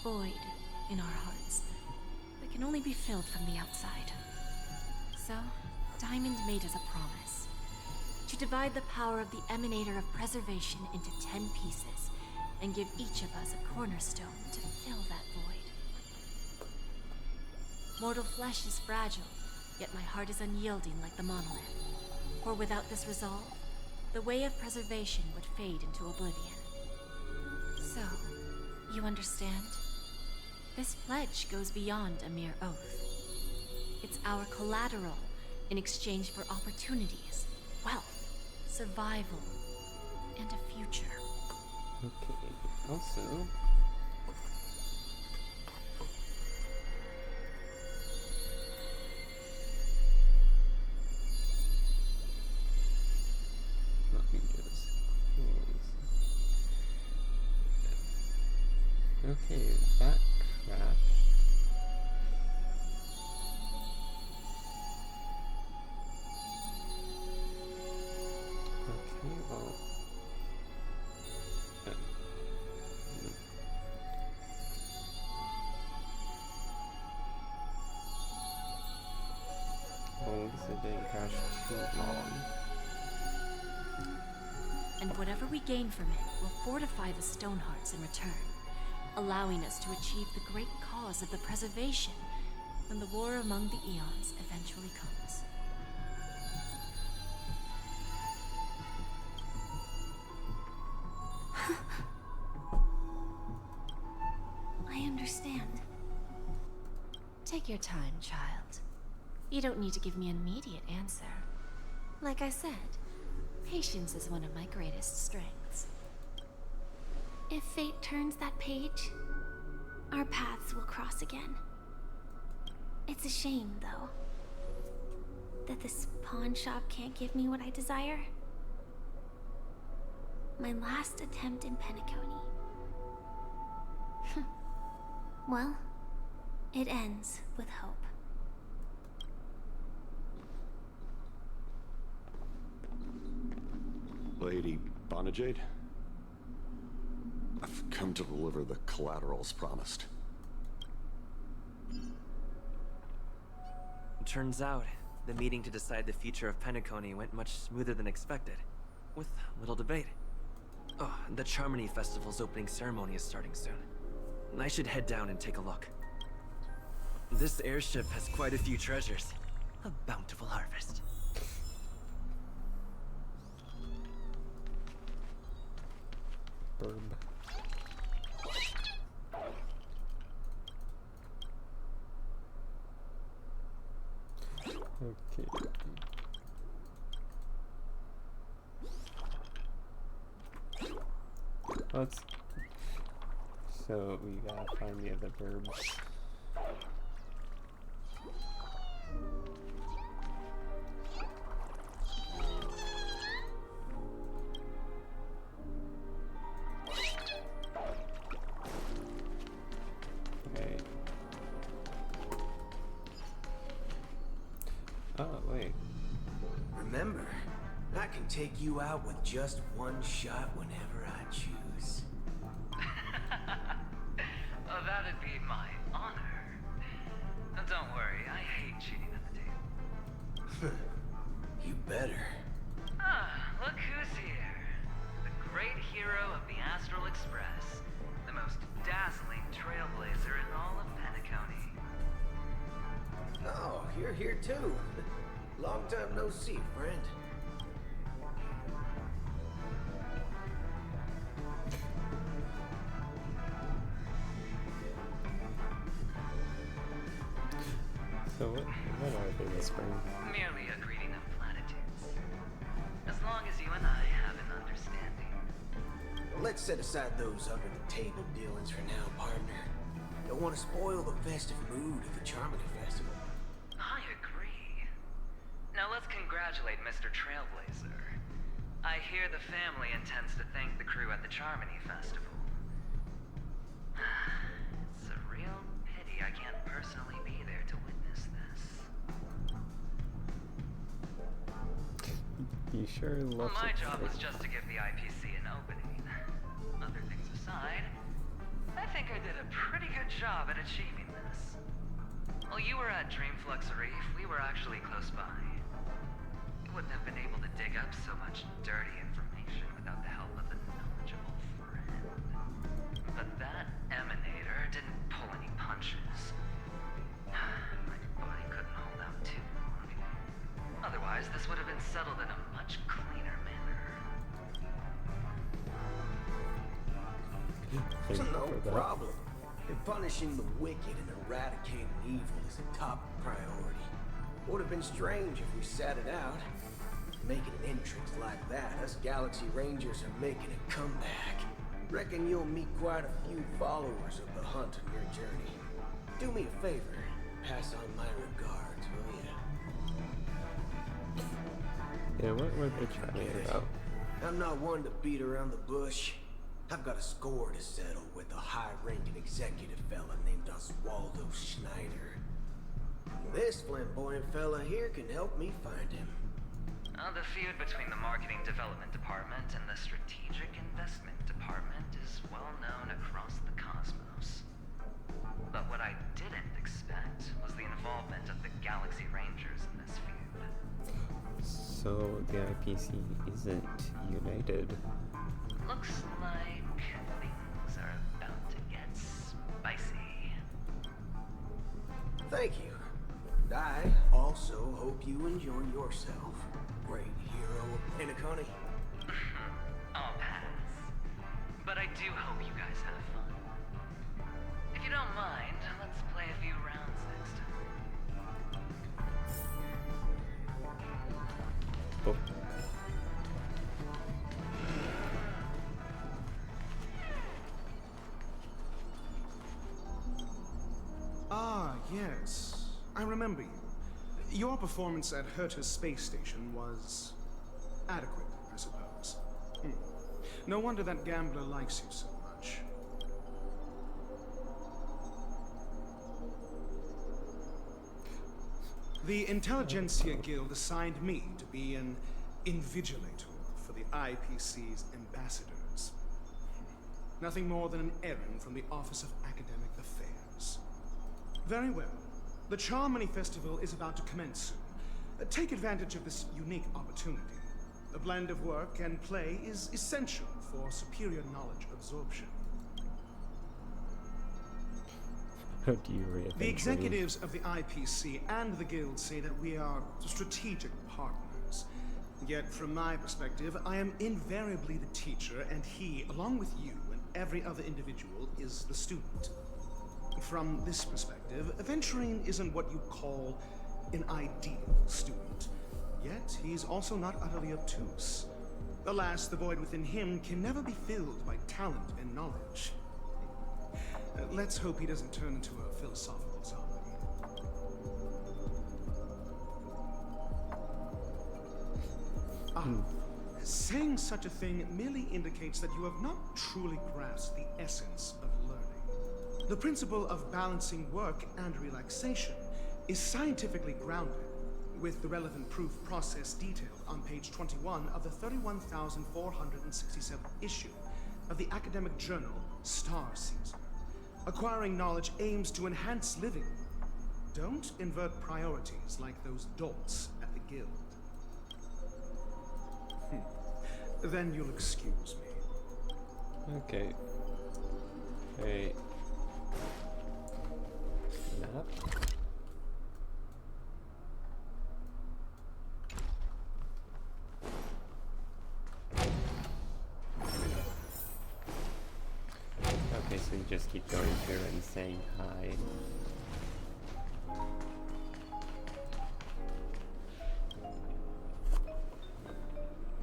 void in our hearts that can only be filled from the outside. So, Diamond made us a promise to divide the power of the Emanator of Preservation into 10 pieces and give each of us a cornerstone to fill that void. Mortal flesh is fragile, yet my heart is unyielding like the monolith. For without this resolve, the way of preservation would fade into oblivion. So, you understand? This pledge goes beyond a mere oath. It's our collateral in exchange for opportunities, wealth, survival, and a future. Okay, also... let me just close. Okay, that crashed. Okay, well... oh, this didn't crash too long. And whatever we gain from it will fortify the Stonehearts in return, allowing us to achieve the great cause of the preservation when the war among the eons eventually comes. I understand. Take your time, child. You don't need to give me an immediate answer. Like I said, patience is one of my greatest strengths. If fate turns that page, our paths will cross again. It's a shame, though, that this pawn shop can't give me what I desire. My last attempt in Penacony. Well, it ends with hope. Lady Bonajade? I've come to deliver the collaterals promised. It turns out, the meeting to decide the future of Penacony went much smoother than expected, with little debate. Oh, the Charmony Festival's opening ceremony is starting soon. I should head down and take a look. This airship has quite a few treasures. A bountiful harvest. Burb. Okay. Let's... so we gotta find the other verbs. Okay. Oh, wait. Remember, I can take you out with just one shot whenever I choose. Oh, that'd be my honor. Don't worry, I hate cheating at the table. You better. Ah, look who's here. The great hero of the Astral Express. The most dazzling trailblazer in all of Penacony. Oh, you're here too. Long time no see, friend. So what are they whispering? Merely a greeting of platitudes. As long as you and I have an understanding. Let's set aside those under-the-table dealings for now, partner. Don't want to spoil the festive mood of the Charmony Festival. I agree. Now let's congratulate Mr. Trailblazer. I hear the family intends to thank the crew at the Charmony Festival. It's a real pity I can't personally be there to witness this. You sure love My job was just to give the IPC an opening. Other things aside, I think I did a pretty good job at achieving this. While you were at Dreamflux Reef, we were actually close by. You wouldn't have been able to dig up so much dirty information without the help of a knowledgeable friend. But that emanator didn't pull any punches. My body couldn't hold out too long. Otherwise, this would have been settled in a much cleaner manner. Thank you No for that. problem. If punishing the wicked and eradicating evil is a top priority, would have been strange if we sat it out. Making an entrance like that, us Galaxy Rangers are making a comeback. Reckon you'll meet quite a few followers of the hunt on your journey. Do me a favor, pass on my regards, will ya? Yeah, what were they chatting about? I'm not one to beat around the bush. I've got a score to settle with a high-ranking executive fella named Oswaldo Schneider. This flamboyant fella here can help me find him. The feud between the Marketing Development Department and the Strategic Investment Department is well known across the cosmos. But what I didn't expect was the involvement of the Galaxy Rangers in this feud. So the IPC isn't united. Looks like things are about to get spicy. Thank you. And I also hope you enjoy yourself, great hero of Penacony. I'll pass. But I do hope you guys have fun. If you don't mind, let's play a few rounds next time. Oh. Ah, yes. I remember you. Your performance at Herta's space station was adequate, I suppose. No wonder that gambler likes you so much. The Intelligentsia Guild assigned me to be an invigilator for the IPC's ambassadors. Nothing more than an errand from the Office of Academic Affairs. Very well. The Charmony Festival is about to commence soon. Take advantage of this unique opportunity. A blend of work and play is essential for superior knowledge absorption. How do you read The executives of the IPC and the Guild say that we are strategic partners. Yet, from my perspective, I am invariably the teacher, and he, along with you and every other individual, is the student. From this perspective, Aventurine isn't what you'd call an ideal student. Yet, he's also not utterly obtuse. Alas, the void within him can never be filled by talent and knowledge. Let's hope he doesn't turn into a philosophical zombie. Saying such a thing merely indicates that you have not truly grasped the essence of learning. The principle of balancing work and relaxation is scientifically grounded, with the relevant proof process detailed on page 21 of the 31,467th issue of the academic journal Star Season. Acquiring knowledge aims to enhance living. Don't invert priorities like those dolts at the Guild. Then you'll excuse me. Okay. Hey. Nap. Okay, so you just keep going through and saying hi.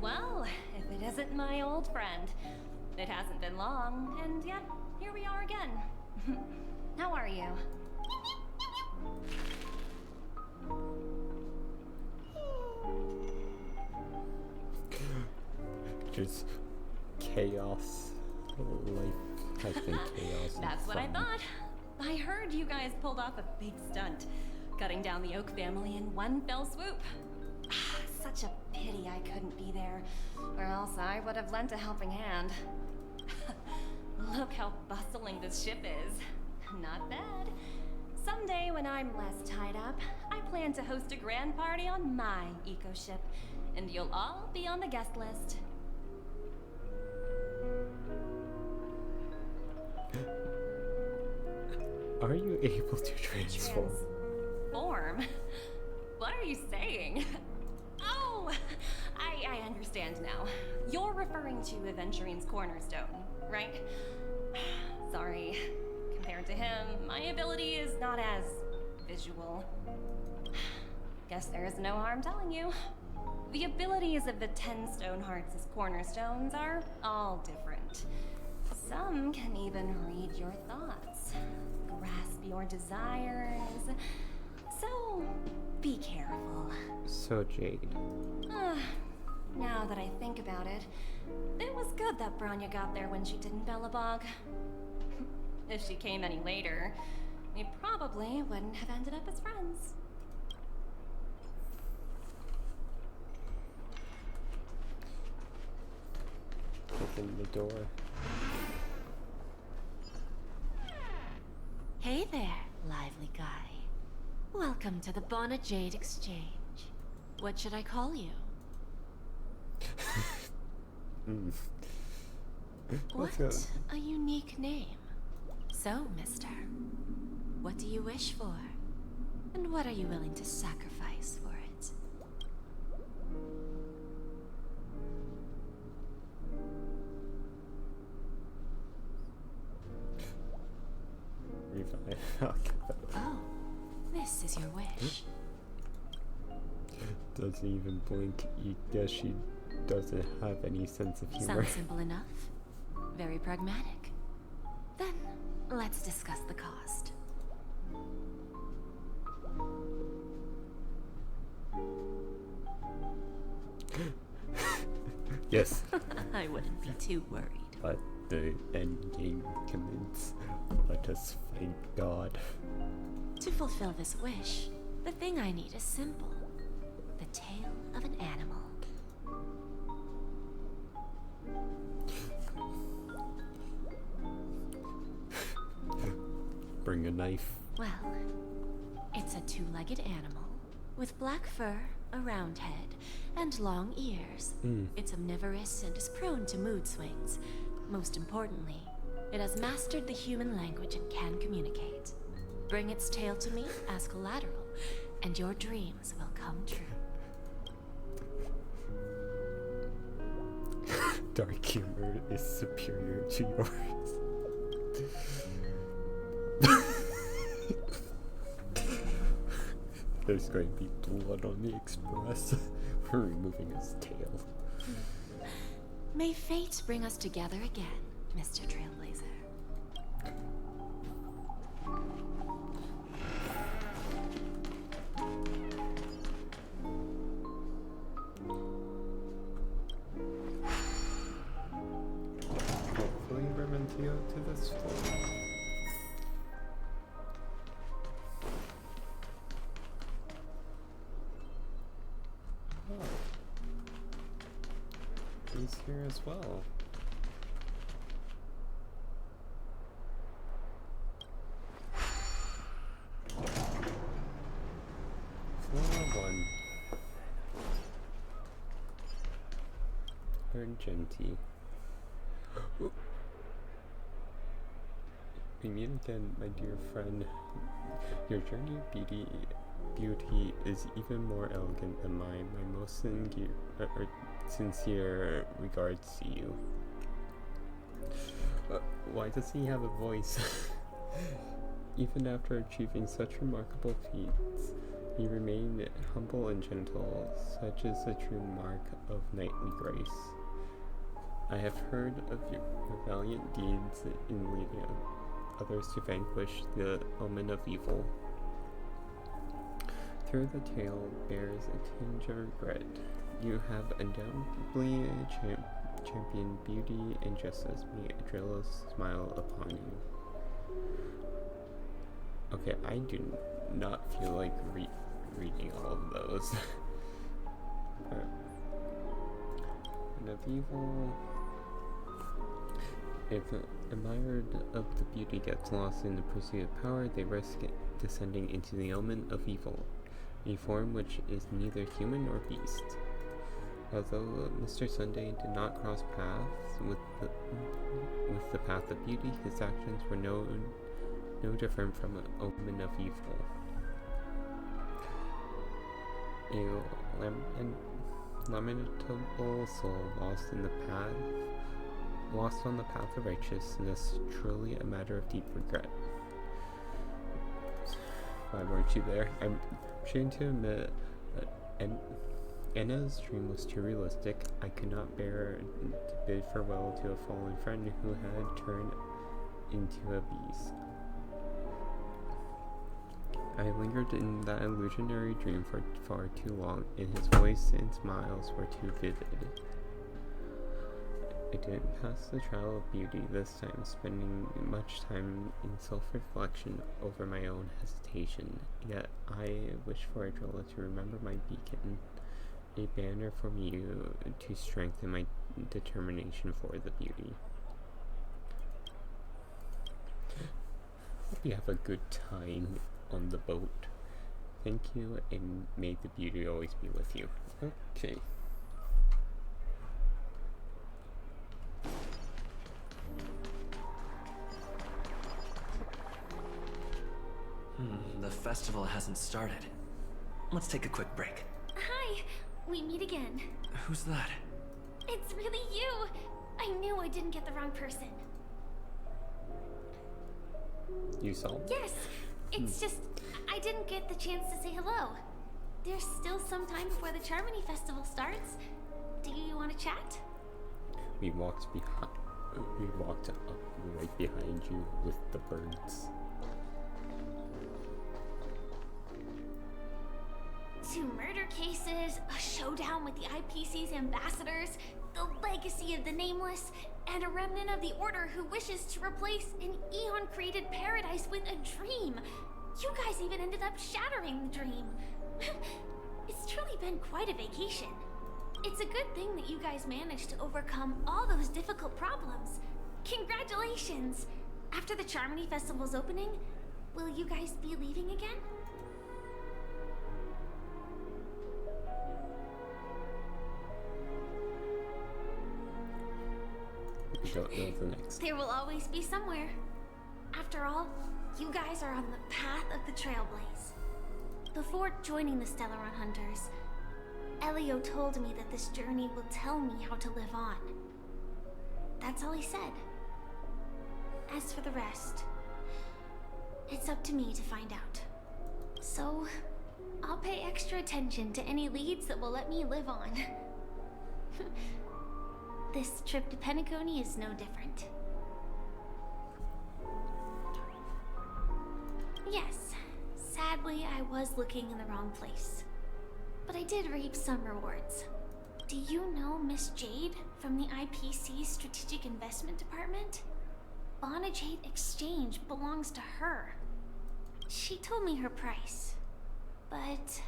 Well, if it isn't my old friend. It hasn't been long, and yet, here we are again. How are you? Just chaos. Life has been chaos. And That's what I fun. thought. I heard you guys pulled off a big stunt, cutting down the Oak family in one fell swoop. Such a pity I couldn't be there, or else I would have lent a helping hand. Look how bustling this ship is. Not bad. Someday when I'm less tied up, I plan to host a grand party on my eco ship, and you'll all be on the guest list. Are you able to transform? Transform? What are you saying? Oh, I understand now. You're referring to Aventurine's cornerstone, right? Sorry. Compared to him, my ability is not as visual. Guess there is no harm telling you. The abilities of the 10 Stonehearts' cornerstones are all different. Some can even read your thoughts, grasp your desires. So, be careful. So Jade. Now that I think about it, it was good that Branya got there when she didn't Bellabog. If she came any later, we probably wouldn't have ended up as friends. Open the door. Hey there, lively guy. Welcome to the Bona Jade Exchange. What should I call you? What a unique name. So, mister, what do you wish for? And what are you willing to sacrifice for it? Oh, this is your wish. Doesn't even blink. You guess she doesn't have any sense of humor. Sounds simple enough. Very pragmatic. Then, let's discuss the cost. Yes. I wouldn't be too worried. But the end game commence. Let us find God. To fulfill this wish, the thing I need is simple. The tail of an animal. Bring a knife. Well, it's a two-legged animal with black fur, a round head, and long ears. It's omnivorous and is prone to mood swings. Most importantly, it has mastered the human language and can communicate. Bring its tail to me as collateral, and your dreams will come true. Dark humor is superior to yours. There's going to be blood on the express. We're removing his tail. May fate bring us together again, Mr. Trailblazer. Hopefully we're meant to go to this floor. He's here as well. Floor 1. Argenti. We meet again, my dear friend. Your journey of beauty is even more elegant than mine. My most sincere regards to you. Why does he have a voice? Even after achieving such remarkable feats, he remained humble and gentle. Such is the true mark of knightly grace. I have heard of your valiant deeds in leading others to vanquish the omen of evil. Through the tale bears a tinge of regret. You have undoubtedly championed beauty and justice. May Adrelos smile upon you. Okay, I do not feel like reading all of those. And of evil. If admired of the beauty gets lost in the pursuit of power, they risk descending into the element of evil, a form which is neither human nor beast. Although Mr. Sunday did not cross paths with the path of beauty, his actions were no different from an omen of evil. A lamentable soul lost on the path of righteousness, truly a matter of deep regret. Why weren't you there? I'm ashamed to admit Anna's dream was too realistic. I could not bear to bid farewell to a fallen friend who had turned into a beast. I lingered in that illusionary dream for far too long, and his voice and smiles were too vivid. I didn't pass the trial of beauty this time, spending much time in self-reflection over my own hesitation. Yet I wish for Adrola to remember my beacon, a banner for me to strengthen my determination for the beauty. Hope you have a good time on the boat. Thank you, and may the beauty always be with you. Okay. The festival hasn't started. Let's take a quick break. Hi, we meet again. Who's that? It's really you. I knew I didn't get the wrong person. You saw? Yes, it's just I didn't get the chance to say hello. There's still some time before the Charmony Festival starts. Do you want to chat? We walked up right behind you with the birds. Two murder cases, a showdown with the IPC's ambassadors, the legacy of the Nameless, and a remnant of the Order who wishes to replace an Eon-created paradise with a dream. You guys even ended up shattering the dream. It's truly been quite a vacation. It's a good thing that you guys managed to overcome all those difficult problems. Congratulations! After the Charmony Festival's opening, will you guys be leaving again? Don't know the next. There will always be somewhere. After all, you guys are on the path of the Trailblaze. Before joining the Stellaron Hunters, Elio told me that this journey will tell me how to live on. That's all he said. As for the rest, it's up to me to find out. So, I'll pay extra attention to any leads that will let me live on. This trip to Penacony is no different. Yes, sadly I was looking in the wrong place. But I did reap some rewards. Do you know Miss Jade from the IPC Strategic Investment Department? Bonajade Exchange belongs to her. She told me her price, but...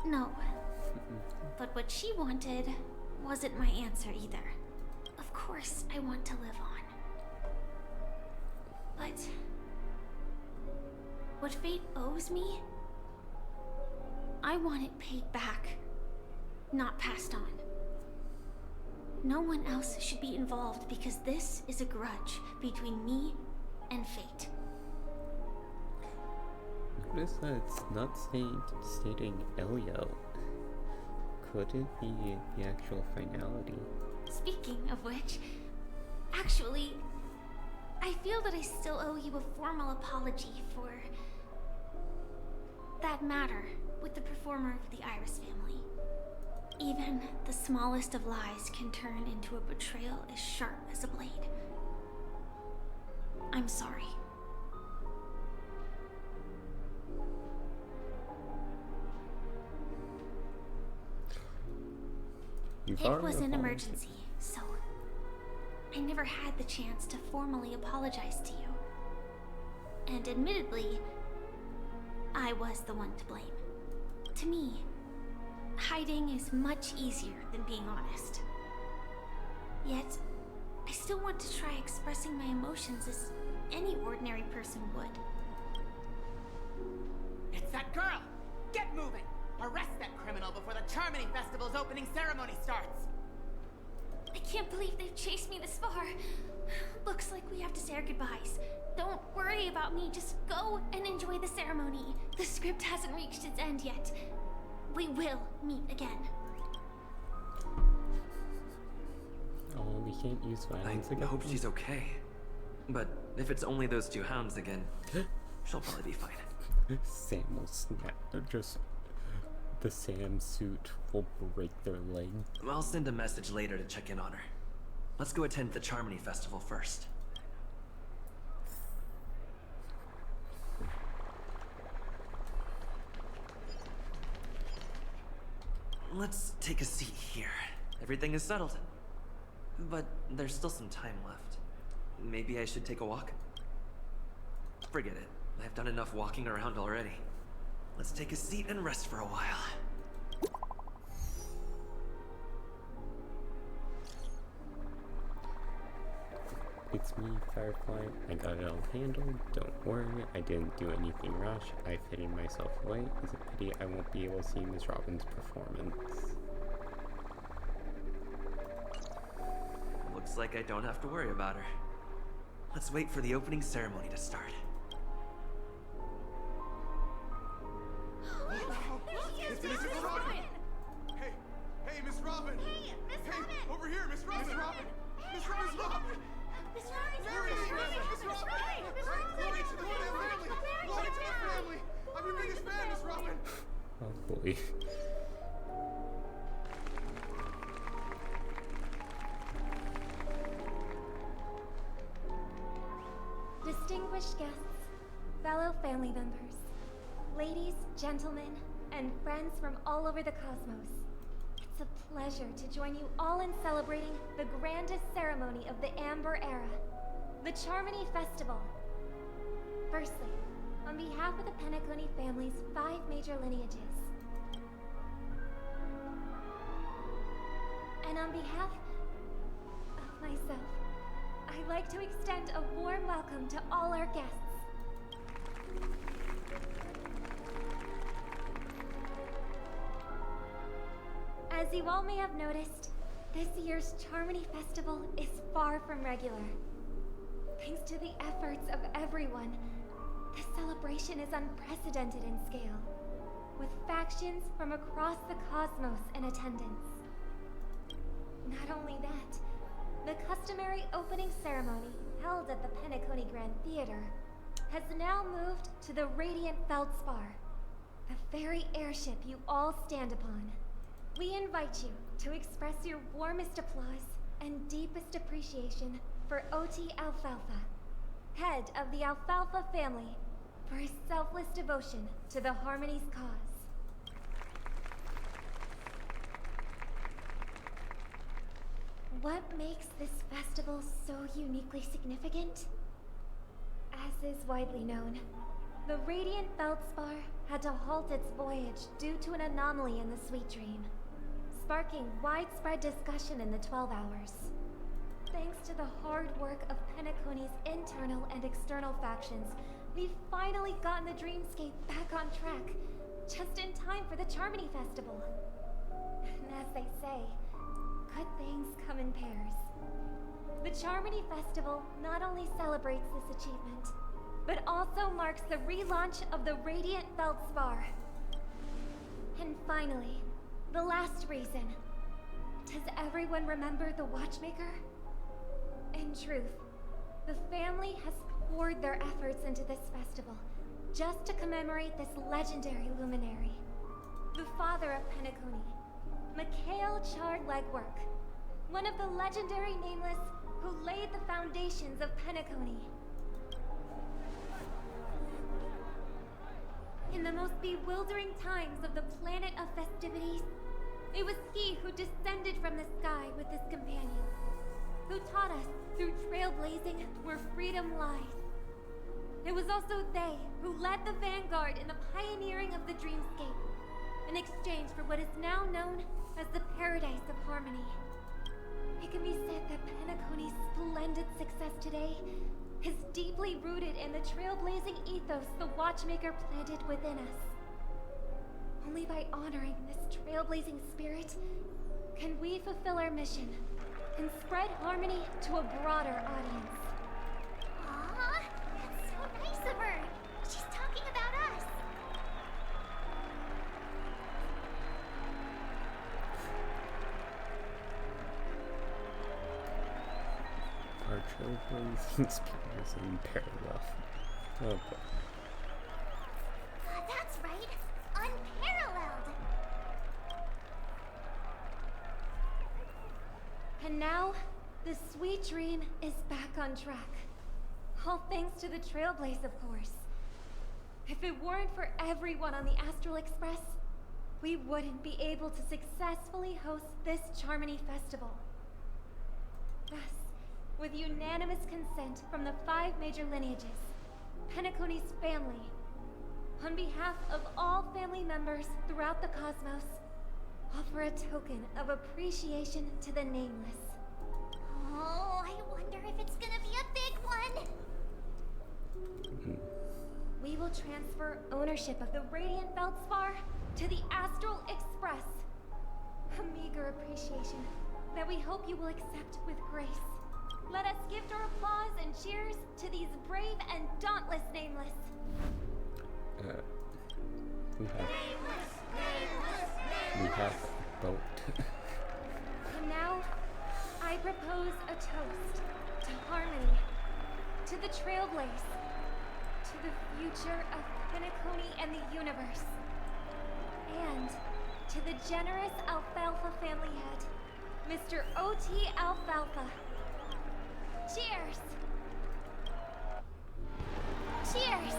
No. But what she wanted wasn't my answer either. Of course, I want to live on. But... what fate owes me, I want it paid back, not passed on. No one else should be involved because this is a grudge between me and fate. Notice that it's not stating Elio. Could it be the actual finality? Speaking of which, actually, I feel that I still owe you a formal apology for that matter with the performer of the Iris family. Even the smallest of lies can turn into a betrayal as sharp as a blade. I'm sorry. It was an emergency, so I never had the chance to formally apologize to you. And admittedly, I was the one to blame. To me, hiding is much easier than being honest. Yet, I still want to try expressing my emotions as any ordinary person would. It's that girl! Get moving! Arrest that criminal before the Charmony Festival's opening ceremony starts! I can't believe they've chased me this far. Looks like we have to say our goodbyes. Don't worry about me, just go and enjoy the ceremony. The script hasn't reached its end yet. We will meet again. Oh, we can't use violence I again. hope she's okay. But if it's only those two hounds again, she'll probably be fine. Sam will snap. Just the Sam suit will break their leg. I'll send a message later to check in on her. Let's go attend the Charmony Festival first. Let's take a seat here. Everything is settled. But there's still some time left. Maybe I should take a walk? Forget it. I've done enough walking around already. Let's take a seat and rest for a while. It's me, Firefly. I got it all handled. Don't worry, I didn't do anything rash. I fitted myself away. It's a pity I won't be able to see Miss Robin's performance. Looks like I don't have to worry about her. Let's wait for the opening ceremony to start. Miss Robin! Hey, Miss Robin! Hey, Miss Robin! Over here, Miss Robin! Miss Robin! Miss Robin! Miss Robin! Miss Robin! There it is, Miss Robin! Glory to the family! Glory to the family! I'm your biggest fan, Miss Robin! Oh boy. Distinguished guests, fellow family members, ladies, gentlemen, and friends from all over the cosmos. It's a pleasure to join you all in celebrating the grandest ceremony of the Amber Era, the Charmony Festival. Firstly, on behalf of the Penacony family's 5 major lineages, and on behalf of myself, I'd like to extend a warm welcome to all our guests. As you all may have noticed, this year's Charmony Festival is far from regular. Thanks to the efforts of everyone, the celebration is unprecedented in scale, with factions from across the cosmos in attendance. Not only that, the customary opening ceremony held at the Penacony Grand Theater has now moved to the Radiant Feldspar, the very airship you all stand upon. We invite you to express your warmest applause and deepest appreciation for O.T. Alfalfa, head of the Alfalfa family, for his selfless devotion to the Harmony's cause. What makes this festival so uniquely significant? As is widely known, the Radiant Feldspar had to halt its voyage due to an anomaly in the Sweet Dream, sparking widespread discussion in the 12 Hours. Thanks to the hard work of Penacony's internal and external factions, we've finally gotten the Dreamscape back on track, just in time for the Charmony Festival. And as they say, good things come in pairs. The Charmony Festival not only celebrates this achievement, but also marks the relaunch of the Radiant Feldspar. And finally, the last reason. Does everyone remember the Watchmaker? In truth, the family has poured their efforts into this festival just to commemorate this legendary luminary. The father of Penacony, Mikhail Chard-Legwork, one of the legendary Nameless who laid the foundations of Penacony. In the most bewildering times of the planet of festivities, it was he who descended from the sky with his companions, who taught us through trailblazing where freedom lies. It was also they who led the vanguard in the pioneering of the Dreamscape, in exchange for what is now known as the Paradise of Harmony. It can be said that Penacony's splendid success today is deeply rooted in the trailblazing ethos the Watchmaker planted within us. Only by honoring this trailblazing spirit can we fulfill our mission and spread harmony to a broader audience. Aw, that's so nice of her. She's talking about us. Our trailblazing spirit is unparalleled. Oh boy. That's right. Unparalleled. And now, the sweet dream is back on track. All thanks to the Trailblaze, of course. If it weren't for everyone on the Astral Express, we wouldn't be able to successfully host this Charmony Festival. Thus, with unanimous consent from the 5 major lineages, Penacony's family, on behalf of all family members throughout the cosmos, offer a token of appreciation to the Nameless. Oh, I wonder if it's gonna be a big one. We will transfer ownership of the Radiant Feldspar to the Astral Express. A meager appreciation that we hope you will accept with grace. Let us gift our applause and cheers to these brave and dauntless Nameless. We have a boat. And now, I propose a toast to harmony, to the Trailblaze, to the future of Penacony and the universe, and to the generous Alfalfa family head, Mr. O.T. Alfalfa. Cheers! Cheers.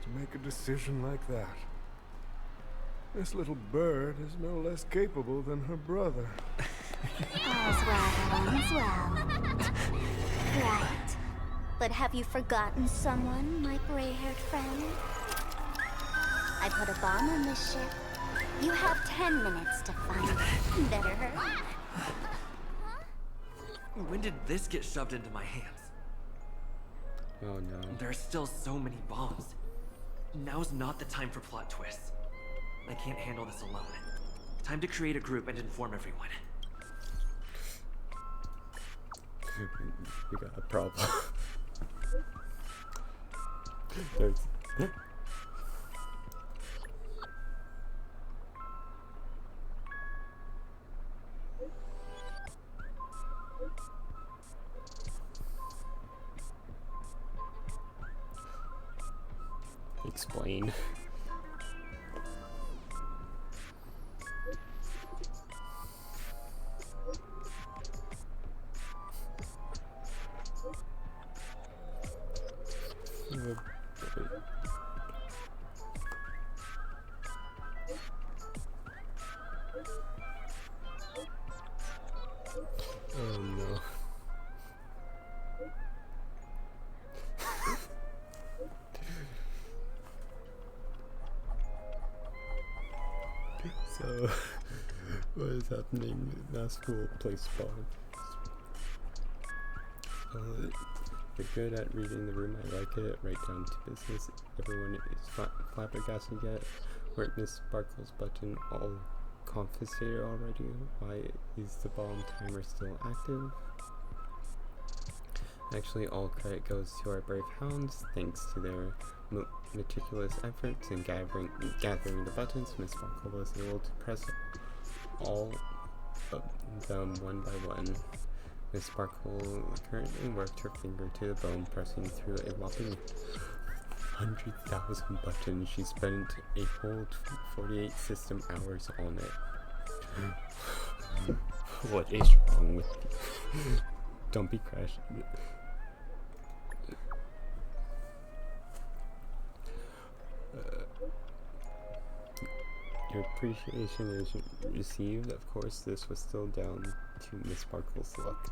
To make a decision like that. This little bird is no less capable than her brother. All's well that ends well. Right. But have you forgotten someone, my gray-haired friend? I put a bomb on this ship. You have 10 minutes to find it. Better hurry. When did this get shoved into my hands? Oh no. There are still so many bombs. Now's not the time for plot twists. I can't handle this alone. Time to create a group and inform everyone. We got a problem. There's... Explain. Oh no. So, what is happening? That's cool. Play spawn. You're good at reading the room. I like it. Right down to business. Everyone is flabbergasted yet. Weren't Miss Sparkle's button all confiscated already? Why is the bomb timer still active? Actually, all credit goes to our brave hounds. Thanks to their meticulous efforts in gathering the buttons, Miss Sparkle was able to press all of them one by one. Miss Sparkle currently worked her finger to the bone, pressing through a whopping 100,000 buttons. She spent a whole 48 system hours on it. What is wrong with you? Don't be crashed. Your appreciation is received. Of course, this was still down to Miss Sparkle's look.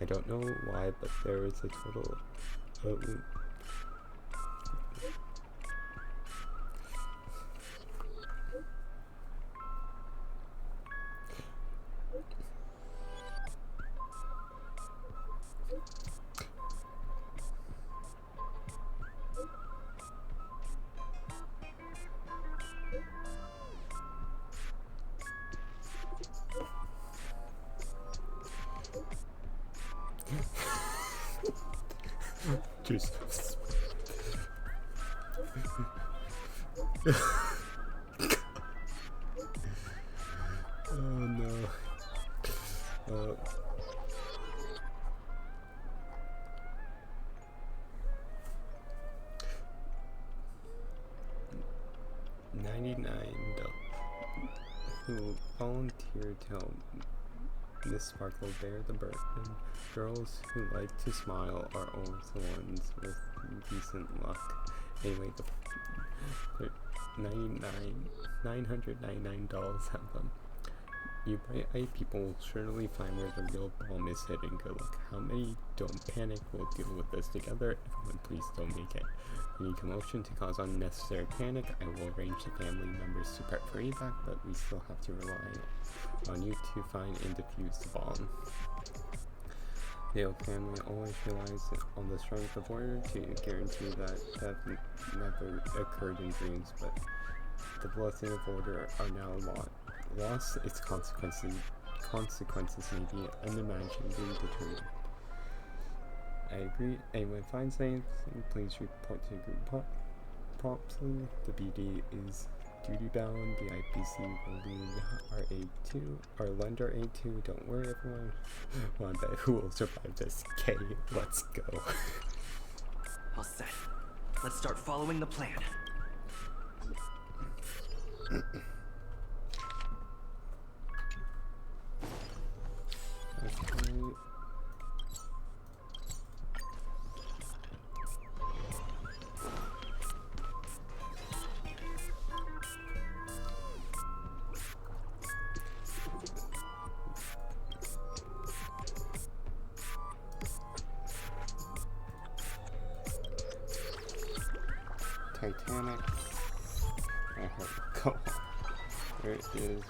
I don't know why, but there is a total just oh no. $99 who volunteered to help Miss Sparkle bear the burden. Girls who like to smile are always the ones with decent luck. Anyway, the $999 have them. You bright-eyed people will surely find where the real bomb is hidden. Good luck. How many don't panic? We'll deal with this together. Everyone, please don't make it. Any commotion to cause unnecessary panic. I will arrange the family members to prep for evac, but we still have to rely on you to find and defuse the bomb. The Oak family always relies on the strength of order to guarantee that death never occurred in dreams, but the blessing of order are now lost. Its consequences may be unimaginably determined. I agree. Anyone finds anything, please report to the group promptly. The BD is duty-bound. The IPC will lead our lender A2. Don't worry, everyone. Well, I bet who will survive this? K, let's go. All set. Let's start following the plan. Okay. Titanic. I hope. Go on. There it is.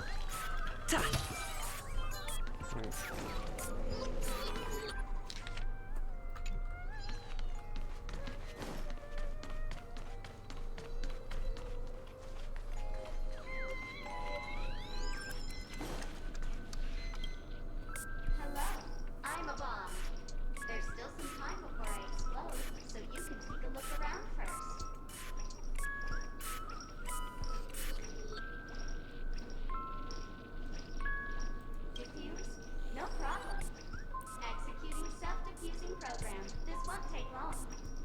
Hello, I'm a bomb. There's still some time before I explode, so you can take a look around first. Diffuse? No problem. Executing self-diffusing program. This won't take long.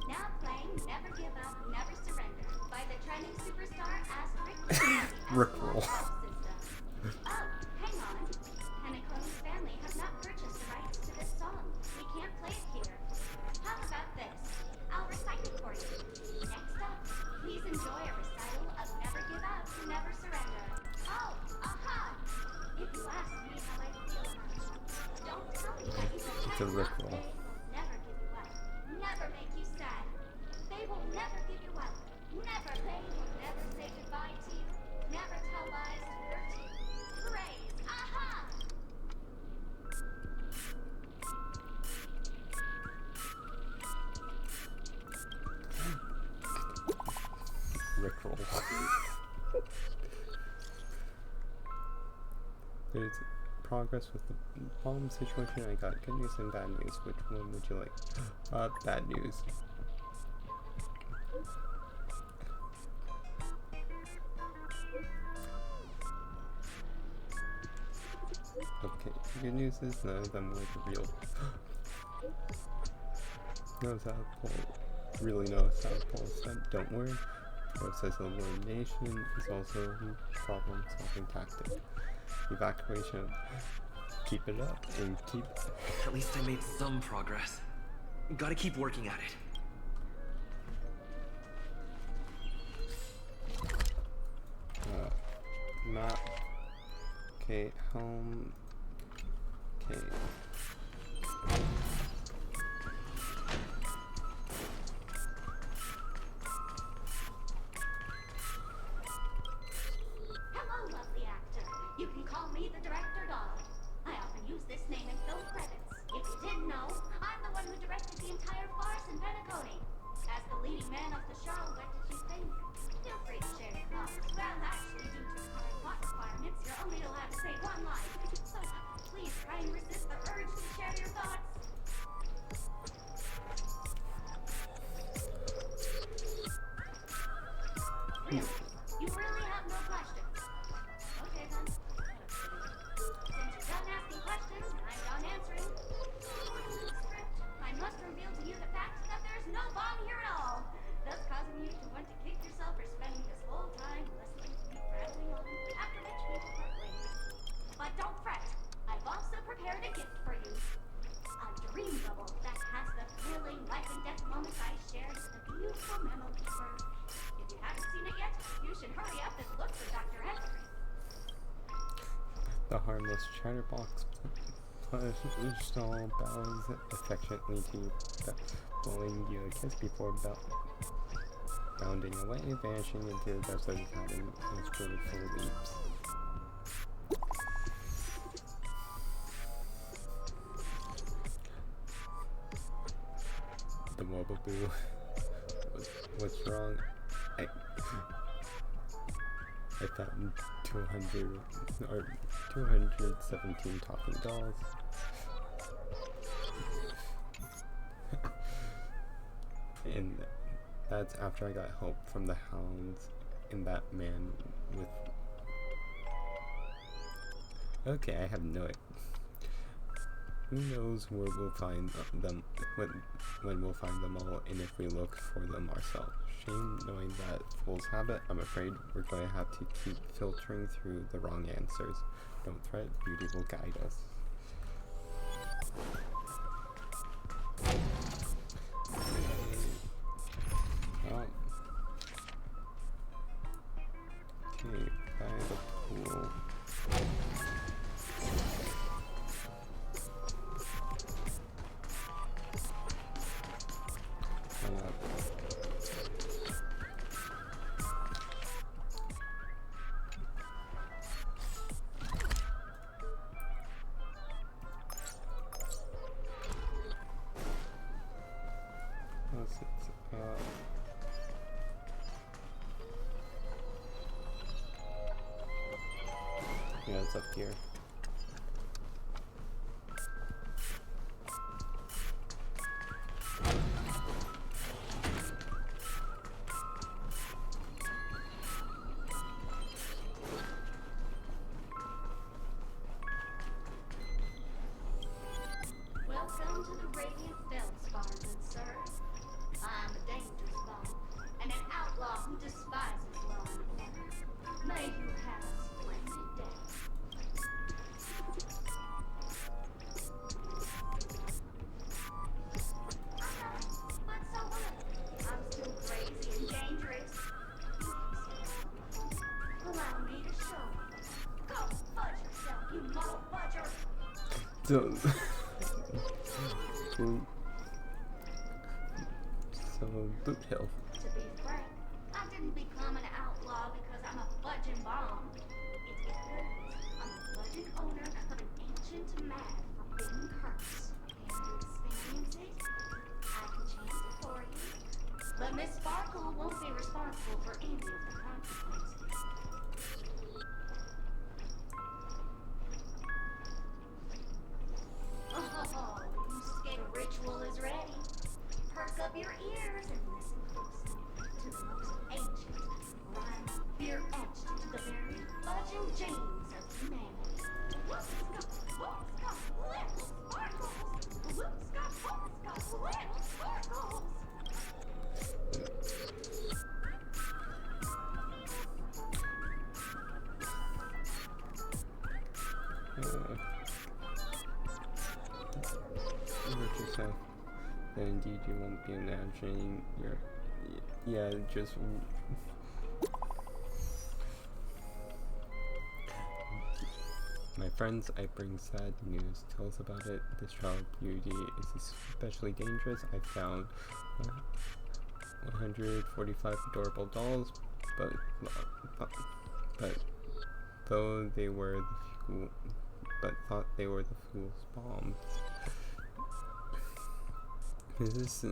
Now playing Never Give Up, Never Surrender by the trending superstar Astrid Rickroll. system. Oh, hang on. Penaconi's family has not purchased the rights to this song. We can't play it here. How about this? I'll recite it for you. Next up, please enjoy a recital of Never Give Up, Never Surrender. Oh, aha! If you ask me how I feel about it, don't tell me that you will It's a Rickroll. never give you up. Never make you sad. They will never give you up. Never. They will never say goodbye to you. Never tell lies to hurt you. Praise. Aha! Rickroll. There's progress with the bomb situation. I got good news and bad news. Which one would you like? Bad news. Okay, good news is none of them were the real. No South Pole. Really no South Pole said, don't worry. Process of elimination is also a problem-solving tactic. Evacuation. Keep it up and keep. At least I made some progress. Gotta keep working at it. Map. Okay, home. Okay. Hello, lovely actor. You can call me the director doll. I often use this name in film credits. If you didn't know, I'm the one who directed the entire farce in Penacony. As the leading man of the show, what did you think? Feel free to share your thoughts. Well, actually, due to current plot requirements, you're only allowed to say one line. So, please try and resist the urge to share your thoughts. Really? You really have no questions? Okay then. Since you're done asking questions and I'm done answering, according to the script, I must reveal to you the fact that there's no bomb here at all, thus causing you to want to kick yourself for spending this whole time listening to me prattling on, after which we will part ways. But don't fret, I've also prepared a gift for you. A dream bubble that has the thrilling life and death moments I shared with a beautiful mammal keeper. If you haven't seen it yet, you should hurry up and look for Dr. Henry. The harmless chatterbox pushed all bows affectionately to you, blowing you a kiss before bounding away, vanishing into the depths of the cabin as joyful leaps. The Wobaboo. What's wrong? I found 200 or 217 talking dolls. And that's after I got help from the hounds and that man with... Okay, I have no idea. Who knows where we'll find them, when we'll find them all, and if we look for them ourselves. Shame knowing that fools have it. I'm afraid we're going to have to keep filtering through the wrong answers. Don't fret, beauty will guide us. Okay, by the pool. Yeah, it's up here. Welcome to the Radiant Feldspar, good sir. I'm a dangerous bomb, and an outlaw who despises law and order. May you have a splendid day. But so what? I'm still crazy and dangerous. Allow me to show you. Go fudge yourself, you muddle fudger! So, Boot Hill. To be frank, I didn't become an outlaw because I'm a fudging bomb. It's because I'm the legend owner of an ancient, mad, forbidden curse. And to experience it, I can chant it for you. But Miss Sparkle won't be responsible for any of the consequences. Oh, you scared ritual is ready. Perk up your ears and listen closely to the most ancient rhyme fear etched into the very fudging genes of humanity. Whoop's got little sparkles. Whoop's got little sparkles. Hurt yourself. Then indeed you won't be imagining your... Yeah, just... My friends, I bring sad news. Tell us about it. This child beauty is especially dangerous. I found 145 adorable dolls, but though they were the fool, but thought they were the fool's bombs. Is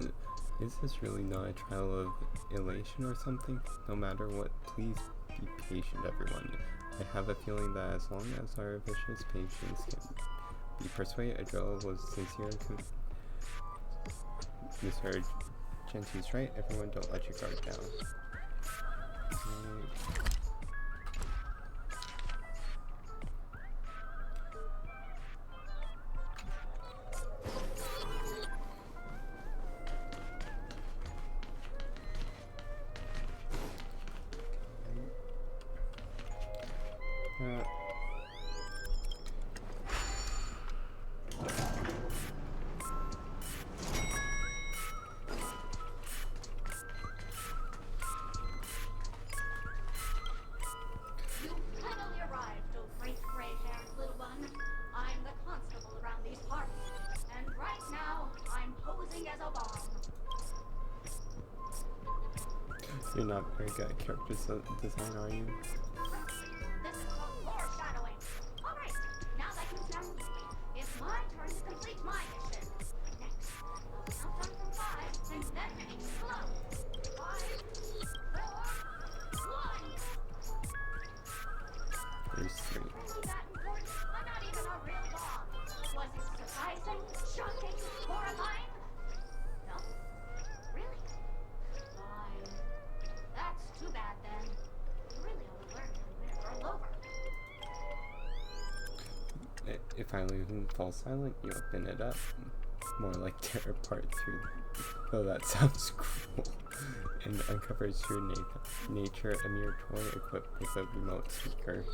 this really not a trial of elation or something? No matter what, please be patient, everyone. I have a feeling that as long as our vicious patience can be persuaded, Adrella was sincere. Mr. Gentie's right. Everyone, don't let your guard down. You're not very good at character design, are you? This is called foreshadowing. All right, now that you've done me, it's my turn to complete my mission. Next, I'll count down from 5 and then explode. 5, 4, 1. There's 3. Really that important? I'm not even a real bomb. Was it surprising, shocking, horrifying? No? Really? Fine. That's too bad then. You really ought to learn when you're all over. If I leave and fall silent, you open it up. More like tear apart through. Though that sounds cruel. And uncovers true nature, a mere toy equipped with a remote speaker.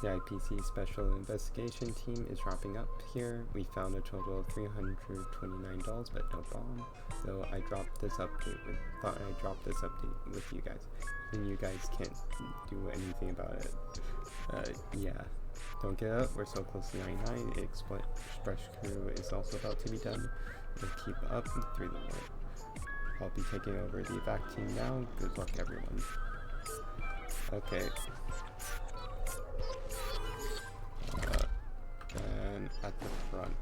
The IPC Special Investigation Team is wrapping up here. We found a total of 329 dolls, but no bomb. Though I thought I'd drop this update with you guys. And you guys can't do anything about it. Yeah. Don't get up, we're so close to 99. Express crew is also about to be done. We'll keep up through the night. I'll be taking over the evac team now. Good luck, everyone. Okay. Then at the front.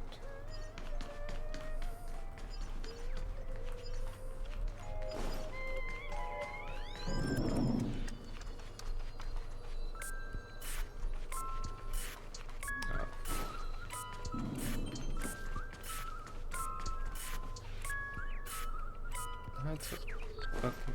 That's it. Okay.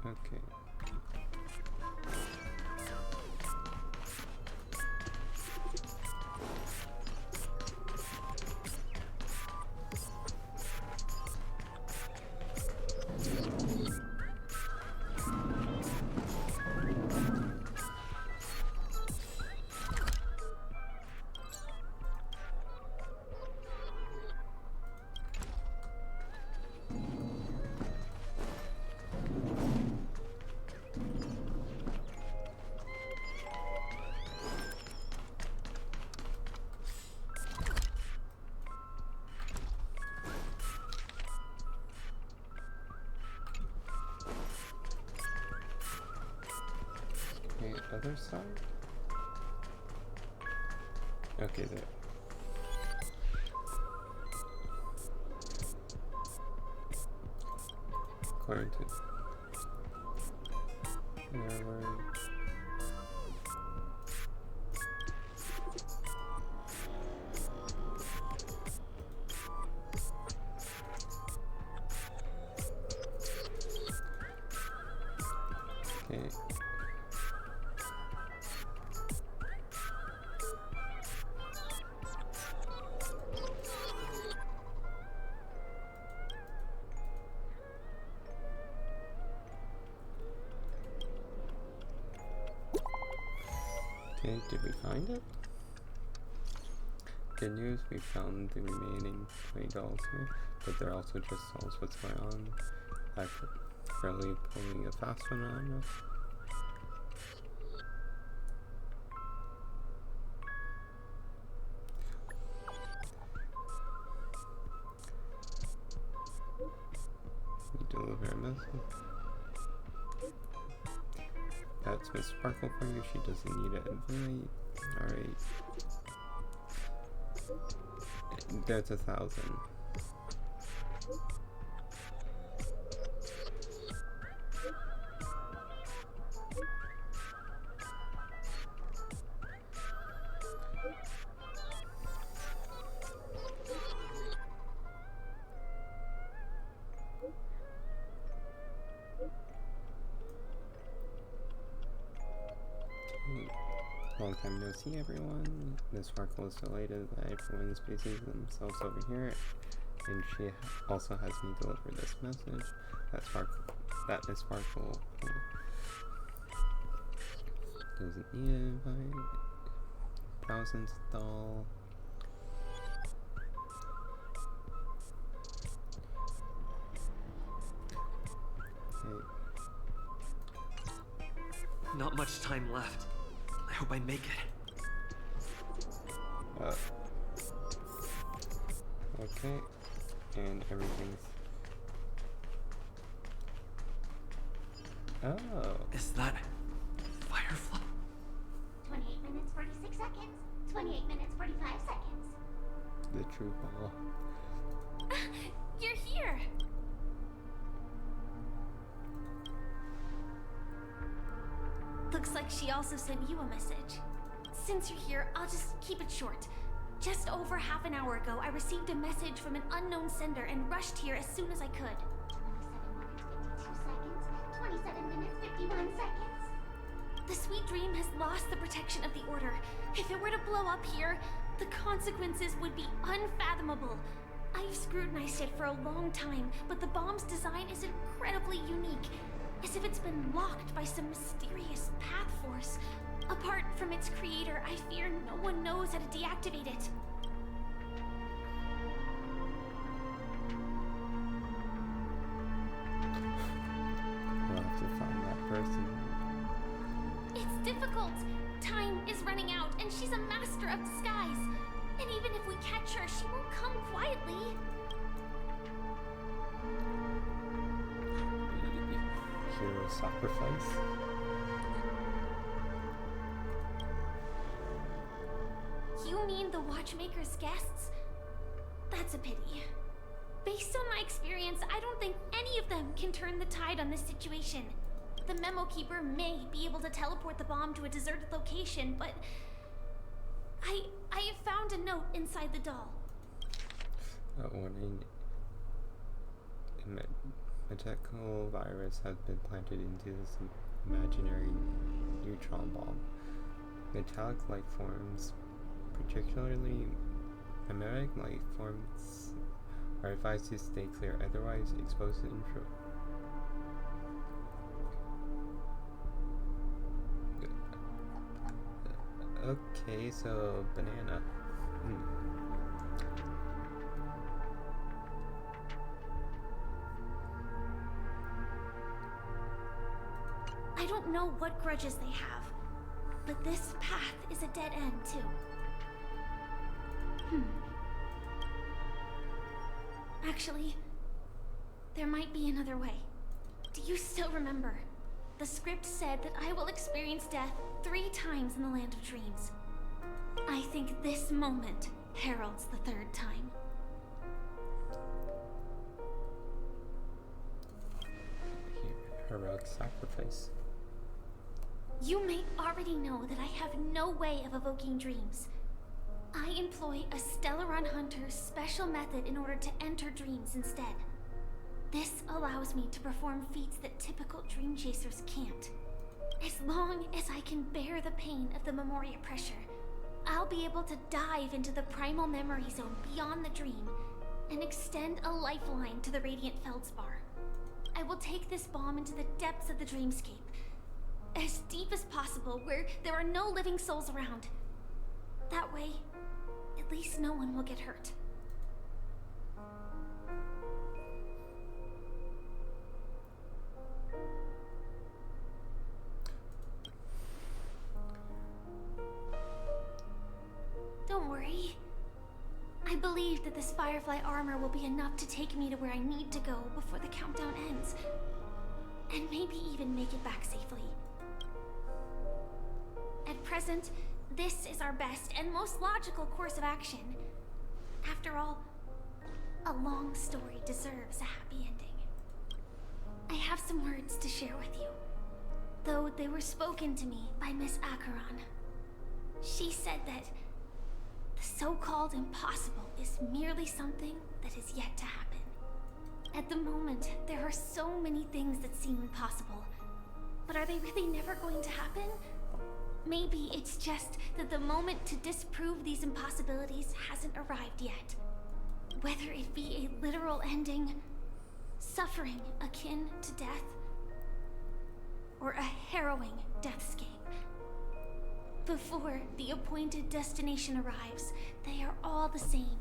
Okay. Okay, other side? Okay, there. According to... Yeah, where... Okay. Okay, did we find it? Good news, we found the remaining 20 dolls here, but they're also just dolls. What's going on? I'm fairly pulling a fast one on us. We deliver a message. That's Miss Sparkle for you. She doesn't need an invite. Alright. There's 1,000. Long time no see, everyone. Miss Sparkle is delighted that everyone is busy themselves over here, and she also has me deliver this message. That Miss Sparkle doesn't need an invite. Thousands doll. Okay. Not much time left. I hope I make it. Okay. And everything's... Oh. Is that Firefly? 28 minutes, 46 seconds. 28 minutes, 45 seconds. The true ball. You're here! Looks like she also sent you a message. Since you're here, I'll just keep it short. Just over half an hour ago, I received a message from an unknown sender and rushed here as soon as I could. 27 minutes, 52 seconds. 27 minutes, 51 seconds. The Sweet Dream has lost the protection of the Order. If it were to blow up here, the consequences would be unfathomable. I've scrutinized it for a long time, but the bomb's design is incredibly unique. As if it's been locked by some mysterious path force. Apart from its creator, I fear no one knows how to deactivate it. We'll have to find that person. It's difficult. Time is running out, and she's a master of disguise. And even if we catch her, she won't come quietly. Hero sacrifice. You mean the Watchmaker's guests? That's a pity. Based on my experience, I don't think any of them can turn the tide on this situation. The Memo Keeper may be able to teleport the bomb to a deserted location, but I have found a note inside the doll. Warning. Medical virus has been planted into this imaginary neutron bomb. Metallic life forms, particularly chimeric life forms, are advised to stay clear, otherwise exposed to intro. Okay, so banana. I don't know what grudges they have, but this path is a dead end, too. Actually, there might be another way. Do you still remember? The script said that I will experience death 3 times in the Land of Dreams. I think this moment heralds the 3rd time. Heroic sacrifice. You may already know that I have no way of evoking dreams. I employ a Stellaron Hunter's special method in order to enter dreams instead. This allows me to perform feats that typical dream chasers can't. As long as I can bear the pain of the Memoria pressure, I'll be able to dive into the primal memory zone beyond the dream and extend a lifeline to the Radiant Feldspar. I will take this bomb into the depths of the dreamscape, as deep as possible where there are no living souls around. That way, at least no one will get hurt. Don't worry. I believe that this Firefly armor will be enough to take me to where I need to go before the countdown ends. And maybe even make it back safely. At present, this is our best and most logical course of action. After all, a long story deserves a happy ending. I have some words to share with you, though they were spoken to me by Miss Acheron. She said that the so-called impossible is merely something that is yet to happen. At the moment, there are so many things that seem impossible. But are they really never going to happen? Maybe it's just that the moment to disprove these impossibilities hasn't arrived yet. Whether it be a literal ending, suffering akin to death, or a harrowing deathscape. Before the appointed destination arrives, they are all the same.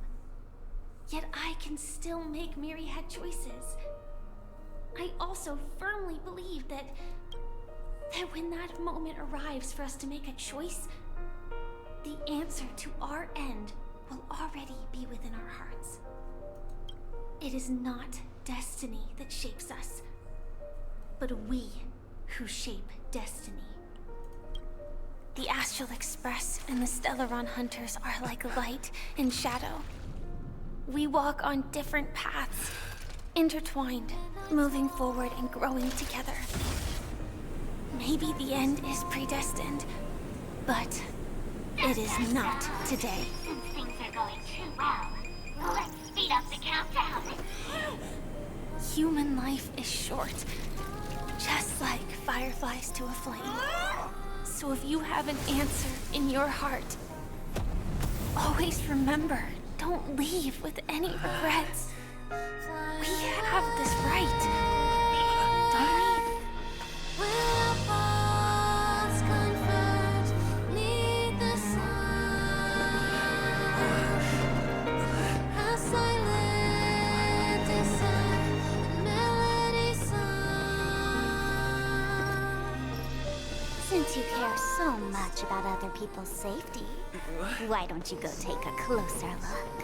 Yet I can still make myriad choices. I also firmly believe that when that moment arrives for us to make a choice, the answer to our end will already be within our hearts. It is not destiny that shapes us, but we who shape destiny. The Astral Express and the Stellaron Hunters are like light and shadow. We walk on different paths, intertwined, moving forward and growing together. Maybe the end is predestined, but it is not today. Since things are going too well, let's speed up the countdown. Human life is short, just like fireflies to a flame. So if you have an answer in your heart, always remember, don't leave with any regrets. We have this right, don't we? Since you care so much about other people's safety, why don't you go take a closer look?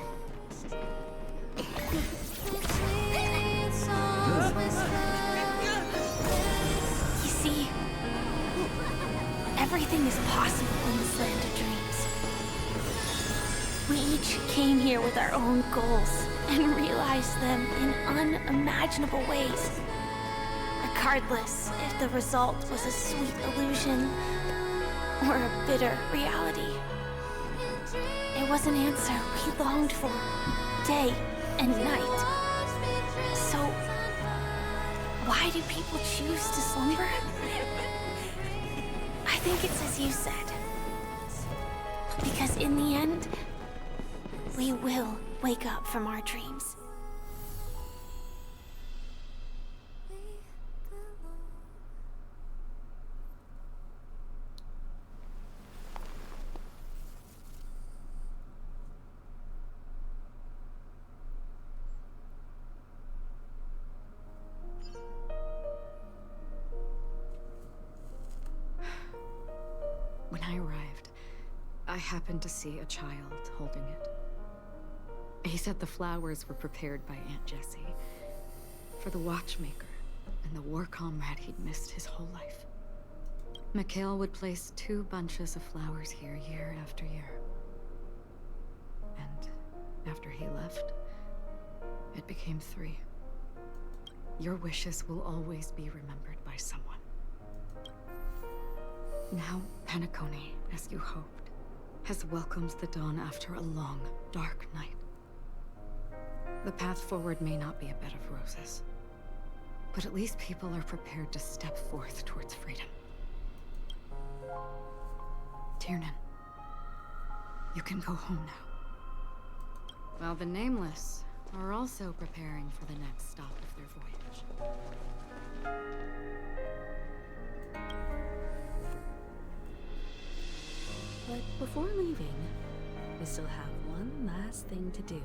You see, everything is possible in this land of dreams. We each came here with our own goals and realized them in unimaginable ways. Regardless if the result was a sweet illusion or a bitter reality. It was an answer we longed for, day and night. So, why do people choose to slumber? I think it's as you said. Because in the end, we will wake up from our dreams. When I arrived, I happened to see a child holding it. He said the flowers were prepared by Aunt Jessie for the watchmaker and the war comrade he'd missed his whole life. Mikhail would place 2 bunches of flowers here year after year. And after he left, it became 3. Your wishes will always be remembered by someone. Now, Penacony, as you hoped, has welcomed the dawn after a long, dark night. The path forward may not be a bed of roses, but at least people are prepared to step forth towards freedom. Tiernan, you can go home now. While the Nameless are also preparing for the next stop of their voyage. still have one last thing to do.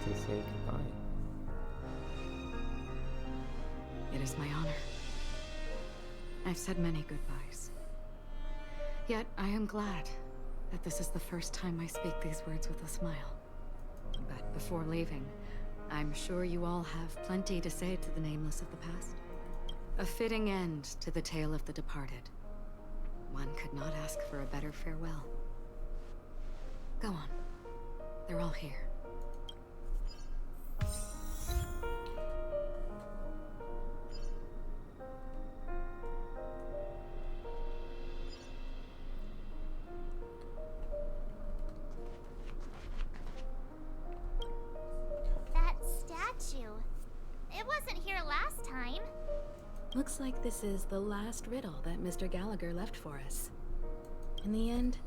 To say goodbye. It is my honor. I've said many goodbyes. Yet I am glad that this is the first time I speak these words with a smile. But before leaving, I'm sure you all have plenty to say to the nameless of the past. A fitting end to the tale of the departed. One could not ask for a better farewell. Go on. They're all here. That statue. It wasn't here last time. Looks like this is the last riddle that Mr. Gallagher left for us. In the end,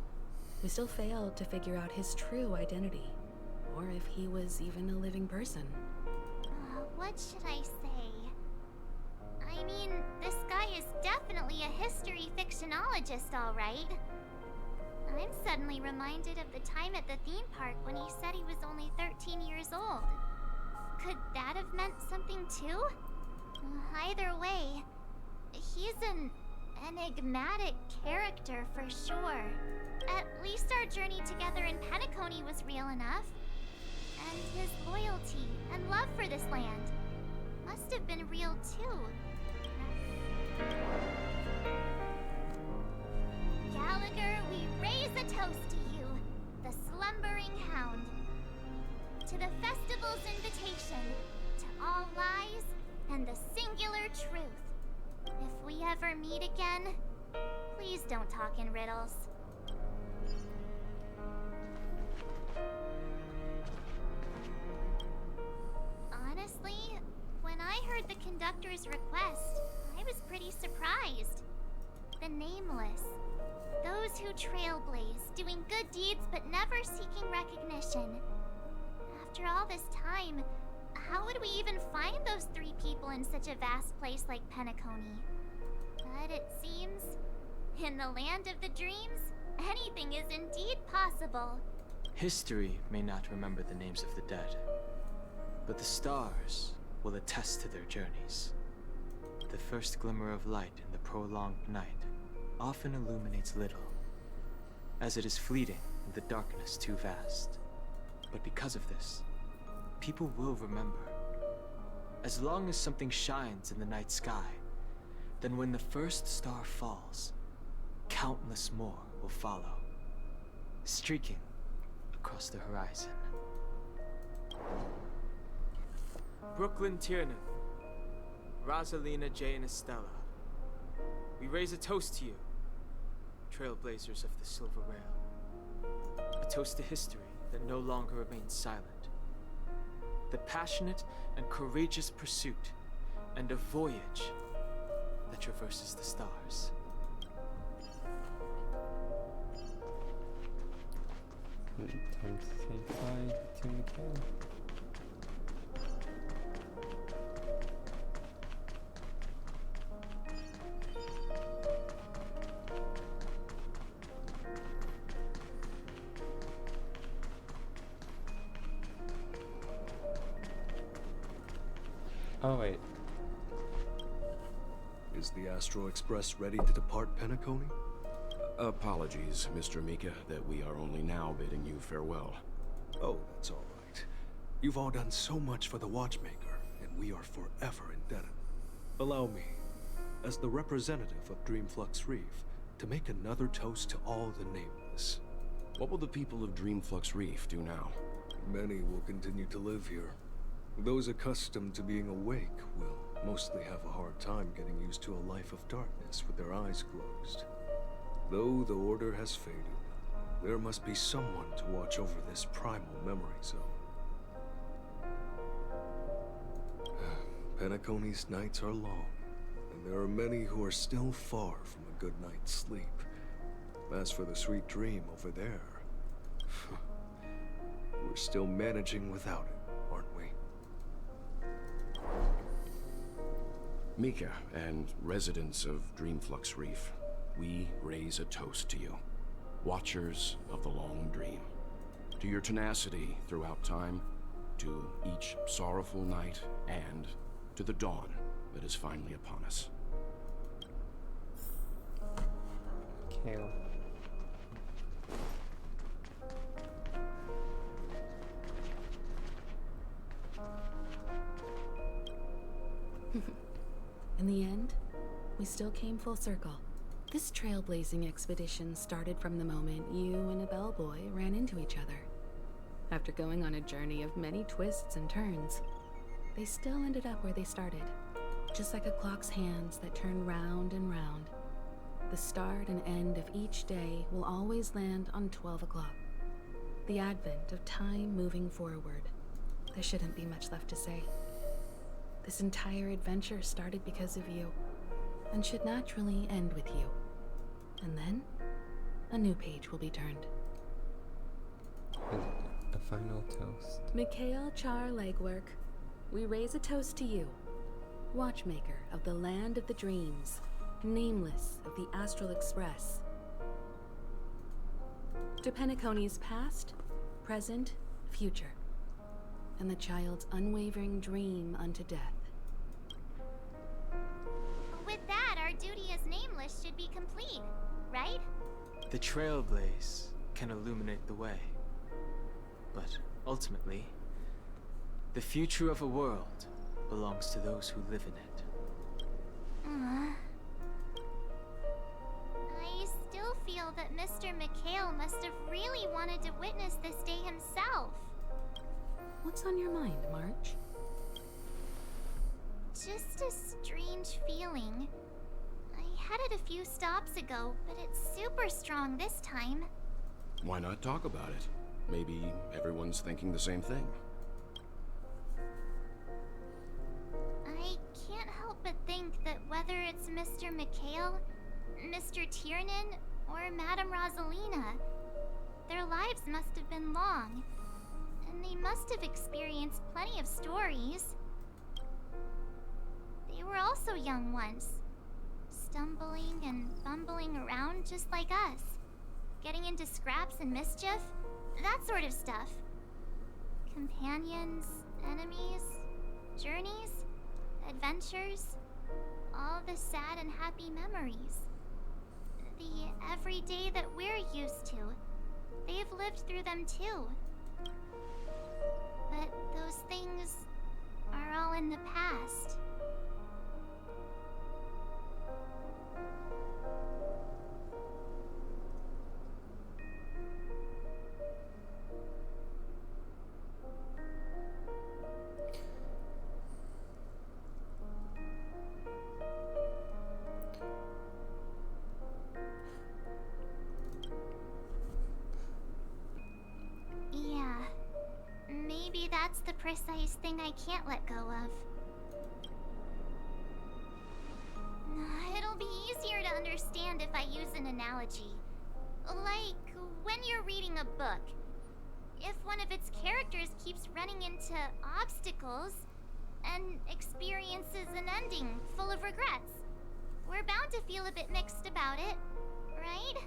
we still failed to figure out his true identity, or if he was even a living person. What should I say? I mean, this guy is definitely a history fictionologist, all right. I'm suddenly reminded of the time at the theme park when he said he was only 13 years old. Could that have meant something too? Either way, he's an enigmatic character for sure. At least our journey together in Penacony was real enough. And his loyalty and love for this land must have been real too. Gallagher, we raise a toast to you, the slumbering hound. To the festival's invitation, to all lies and the singular truth. If we ever meet again, please don't talk in riddles. Honestly, when I heard the conductor's request, I was pretty surprised. The nameless. Those who trailblaze, doing good deeds but never seeking recognition. After all this time, how would we even find those three people in such a vast place like Penacony? But it seems, in the land of the dreams, anything is indeed possible. History may not remember the names of the dead, but the stars will attest to their journeys. The first glimmer of light in the prolonged night often illuminates little, as it is fleeting in the darkness too vast. But because of this, people will remember. As long as something shines in the night sky, then when the first star falls, countless more will follow, streaking across the horizon. Brooklyn Tiernan, Rosalina J. and Estella, we raise a toast to you, trailblazers of the Silver Rail. A toast to history that no longer remains silent. The passionate and courageous pursuit, and a voyage that traverses the stars. Time to say goodbye to Mikhail. Oh, wait. Is the Astro Express ready to depart Penacony? Apologies, Mr. Mika, that we are only now bidding you farewell. Oh, that's all right. You've all done so much for the Watchmaker, and we are forever indebted. Allow me, as the representative of Dreamflux Reef, to make another toast to all the nameless. What will the people of Dreamflux Reef do now? Many will continue to live here. Those accustomed to being awake will mostly have a hard time getting used to a life of darkness with their eyes closed. Though the order has faded, there must be someone to watch over this primal memory zone. Penacony's nights are long, and there are many who are still far from a good night's sleep. As for the sweet dream over there, we're still managing without it, aren't we? Mika and residents of Dreamflux Reef, we raise a toast to you, watchers of the long dream. To your tenacity throughout time, to each sorrowful night, and to the dawn that is finally upon us. Kale. In the end, we still came full circle. This trailblazing expedition started from the moment you and a bellboy ran into each other. After going on a journey of many twists and turns, they still ended up where they started. Just like a clock's hands that turn round and round, the start and end of each day will always land on 12 o'clock. The advent of time moving forward. There shouldn't be much left to say. This entire adventure started because of you, and should naturally end with you. And then, a new page will be turned. A final toast. Mikhail Char Legwork, we raise a toast to you, watchmaker of the land of the dreams, nameless of the Astral Express. To Penacony's past, present, future, and the child's unwavering dream unto death. With that, our duty as nameless should be complete, right? The trailblaze can illuminate the way. But ultimately, the future of a world belongs to those who live in it. I still feel that Mr. Mikhail must have really wanted to witness this day himself. What's on your mind, March? Just a strange feeling. I had it a few stops ago, but it's super strong this time. Why not talk about it? Maybe everyone's thinking the same thing. I can't help but think that whether it's Mr. Mikhail, Mr. Tiernan, or Madame Rosalina, their lives must have been long, and they must have experienced plenty of stories. They were also young once, stumbling and bumbling around just like us, getting into scraps and mischief, that sort of stuff. Companions, enemies, journeys, adventures, all the sad and happy memories. The everyday that we're used to, they've lived through them too. But those things are all in the past. Yeah, maybe that's the precise thing I can't let go of. It'll be easier to understand if I use an analogy. Like when you're reading a book. If one of its characters keeps running into obstacles and experiences an ending full of regrets, we're bound to feel a bit mixed about it, right?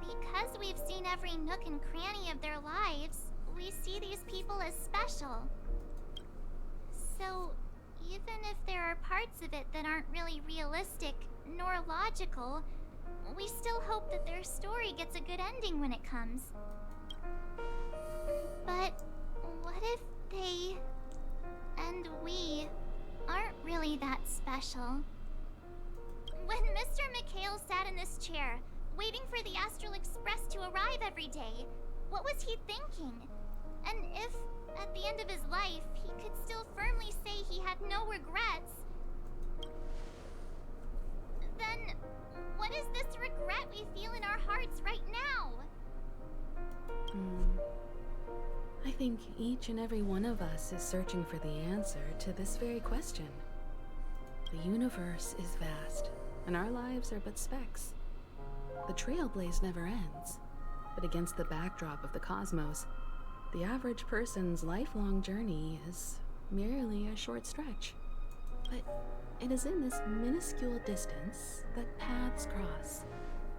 Because we've seen every nook and cranny of their lives, we see these people as special. So, even if there are parts of it that aren't really realistic nor logical, we still hope that their story gets a good ending when it comes. But what if they and we aren't really that special? When Mr. Mikhail sat in this chair, waiting for the Astral Express to arrive every day, what was he thinking? And if, at the end of his life, he could still firmly say he had no regrets, then what is this regret we feel in our hearts right now? I think each and every one of us is searching for the answer to this very question. The universe is vast, and our lives are but specks. The trailblaze never ends, but against the backdrop of the cosmos, the average person's lifelong journey is merely a short stretch. But it is in this minuscule distance that paths cross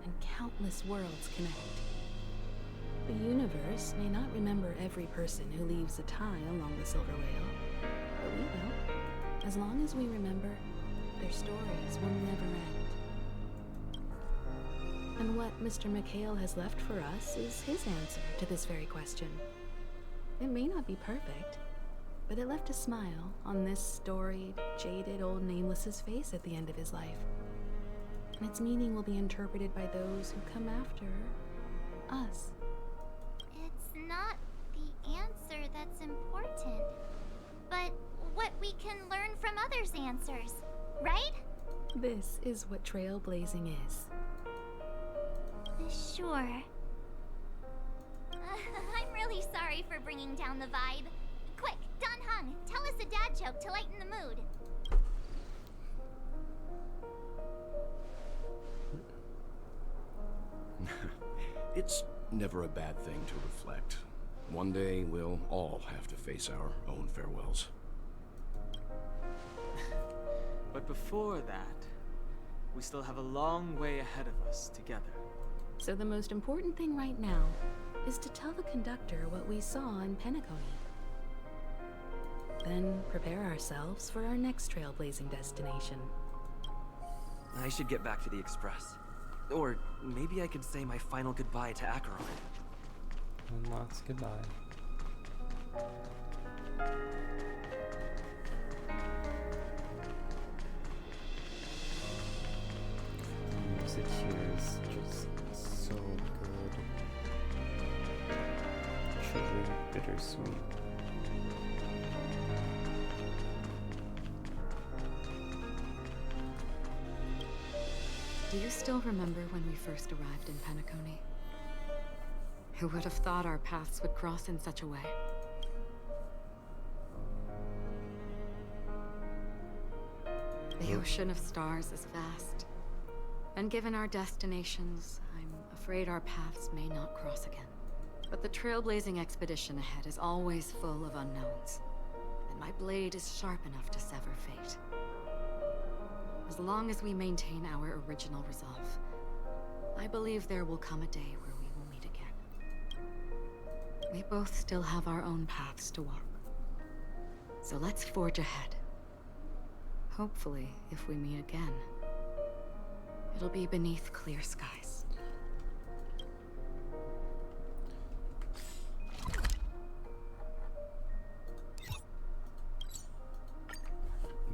and countless worlds connect. The universe may not remember every person who leaves a tie along the Silver Rail, but we will. As long as we remember, their stories will never end. And what Mr. McHale has left for us is his answer to this very question. It may not be perfect, but it left a smile on this storied, jaded old Nameless's face at the end of his life. And its meaning will be interpreted by those who come after us. It's not the answer that's important, but what we can learn from others' answers, right? This is what trailblazing is. Sure. I'm really sorry for bringing down the vibe. Quick, Don Hung, tell us a dad joke to lighten the mood. It's never a bad thing to reflect. One day, we'll all have to face our own farewells. But before that, we still have a long way ahead of us together. So the most important thing right now is to tell the conductor what we saw in Penacony. Then prepare ourselves for our next trailblazing destination. I should get back to the Express. Or maybe I could say my final goodbye to Acheron. One last goodbye. The music here is just so good. Truly bittersweet. Do you still remember when we first arrived in Penacony? Who would have thought our paths would cross in such a way? The ocean of stars is vast. And given our destinations, I'm afraid our paths may not cross again. But the trailblazing expedition ahead is always full of unknowns. And my blade is sharp enough to sever fate. As long as we maintain our original resolve, I believe there will come a day where we will meet again. We both still have our own paths to walk. So let's forge ahead. Hopefully, if we meet again, it'll be beneath clear skies.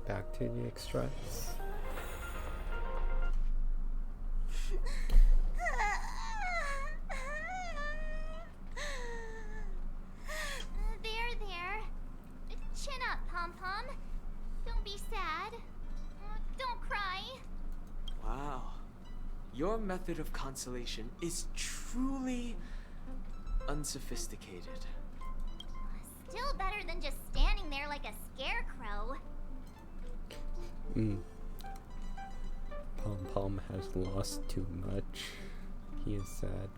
Back to the Express. There. Chin up, Pom-Pom. Don't be sad. Don't cry. Wow. Your method of consolation is truly unsophisticated. Still better than just standing there like a scarecrow. Pom-Pom has lost too much. He is sad.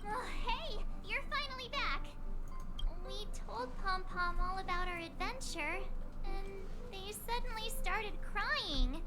Oh, hey, you're finally back. We told Pom-Pom all about our adventure, and they suddenly started crying.